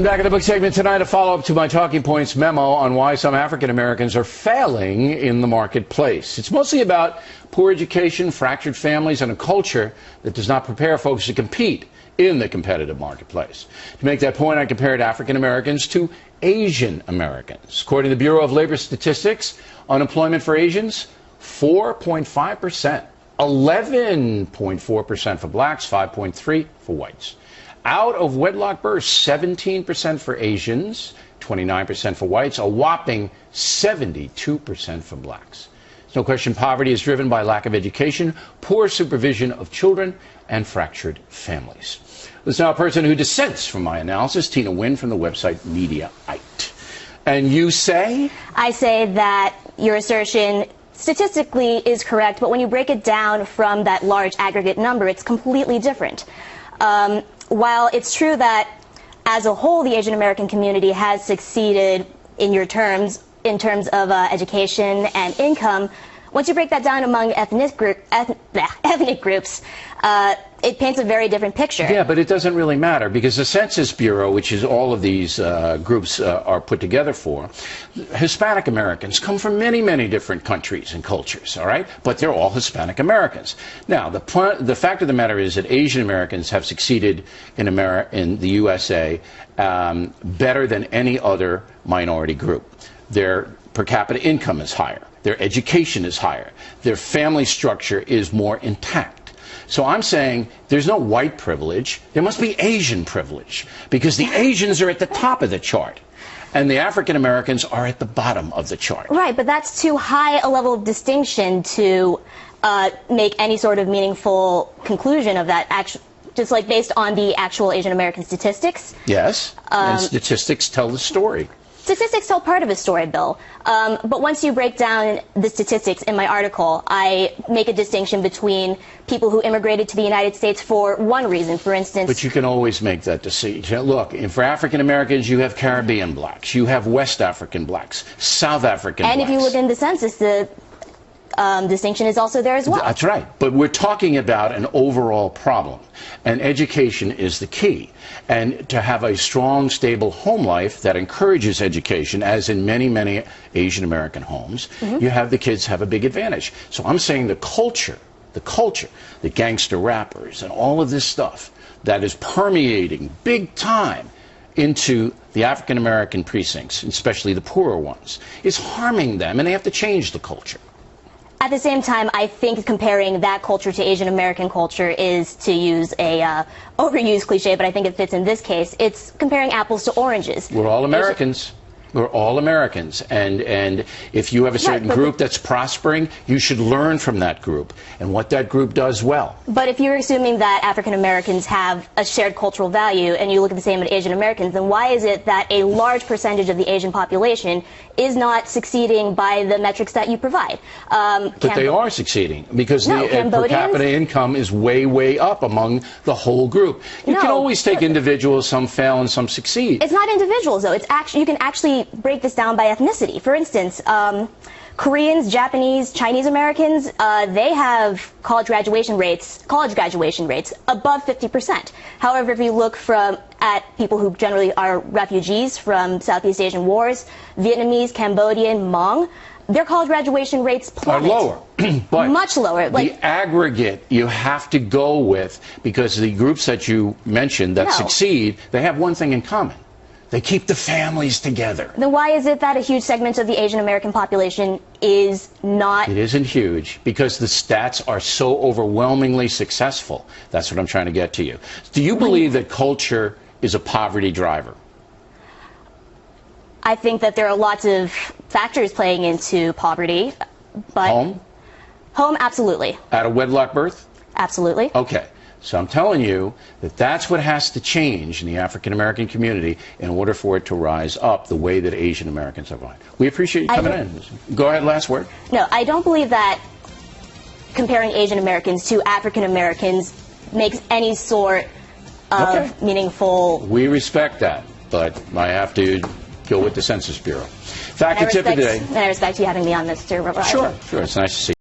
Back in the book segment tonight, a follow-up to my talking points memo on why some African Americans are failing in the marketplace. It's mostly about poor education, fractured families, and a culture that does not prepare folks to compete in the competitive marketplace. To make that point, I compared African Americans to Asian Americans. According to the Bureau of Labor Statistics, unemployment for Asians, 4.5%, 11.4% for blacks, 5.3% for whites. Out of wedlock births, 17% for Asians, 29% for whites, a whopping 72% for blacks. There's no question poverty is driven by lack of education, poor supervision of children, and fractured families. There's now a person who dissents from my analysis, Tina Nguyen from the website Mediaite. And you say? I say that your assertion statistically is correct, but when you break it down from that large aggregate number, it's completely different. While it's true that as a whole the Asian American community has succeeded in terms of education and income, once you break that down among ethnic groups, it paints a very different picture. Yeah, but it doesn't really matter because the Census Bureau, which is all of these groups are put together for, Hispanic Americans come from many, many different countries and cultures, all right? But they're all Hispanic Americans. Now, the fact of the matter is that Asian Americans have succeeded in the USA better than any other minority group. Their per capita income is higher. Their education is higher. Their family structure is more intact. So I'm saying there's no white privilege. There must be Asian privilege because the Asians are at the top of the chart and the African Americans are at the bottom of the chart. Right, but that's too high a level of distinction to make any sort of meaningful conclusion of that, just like based on the actual Asian American statistics. Yes, and statistics tell the story. Statistics tell part of the story, Bill. But once you break down the statistics in my article, I make a distinction between people who immigrated to the United States for one reason, for instance. But you can always make that decision. Look, for African Americans, you have Caribbean blacks, you have West African blacks, South African blacks. And if you look in the census, the distinction is also there as well. That's right. But we're talking about an overall problem, and education is the key. And to have a strong, stable home life that encourages education, as in many, many Asian American homes, you have the kids have a big advantage. So I'm saying the culture, the gangster rappers and all of this stuff that is permeating big time into the African American precincts, especially the poorer ones, is harming them, and they have to change the culture. At the same time, I think comparing that culture to Asian American culture is, to use a overused cliche, but I think it fits in this case, it's comparing apples to oranges. We're all Americans. We're all Americans, and if you have a certain group that's prospering, you should learn from that group and what that group does well. But if you're assuming that African Americans have a shared cultural value and you look at the same at Asian Americans, then why is it that a large percentage of the Asian population is not succeeding by the metrics that you provide? But they are succeeding because the per capita income is way, way up among the whole group. You can always take individuals, some fail and some succeed. It's not individuals, though. It's actually, you can actually break this down by ethnicity. For instance, Koreans, Japanese, Chinese Americans, they have college graduation rates above 50%. However, if you look at people who generally are refugees from Southeast Asian wars, Vietnamese, Cambodian, Hmong, their college graduation rates plummet. Are lower, but much lower. The aggregate you have to go with, because the groups that you mentioned that succeed, they have one thing in common. They keep the families together. Then why is it that a huge segment of the Asian American population is not? It isn't huge because the stats are so overwhelmingly successful. That's what I'm trying to get to you. Do you believe that culture is a poverty driver? I think that there are lots of factors playing into poverty, but home? Home, absolutely. Out of wedlock birth? Absolutely. Okay. So I'm telling you that that's what has to change in the African American community in order for it to rise up the way that Asian Americans are going. We appreciate you coming in. Go ahead, last word. No, I don't believe that comparing Asian Americans to African Americans makes any sort of meaningful. We respect that, but I have to go with the Census Bureau. Fact and tip of the day. And I respect you having me on, Mr. Roberto. Sure, it's nice to see you.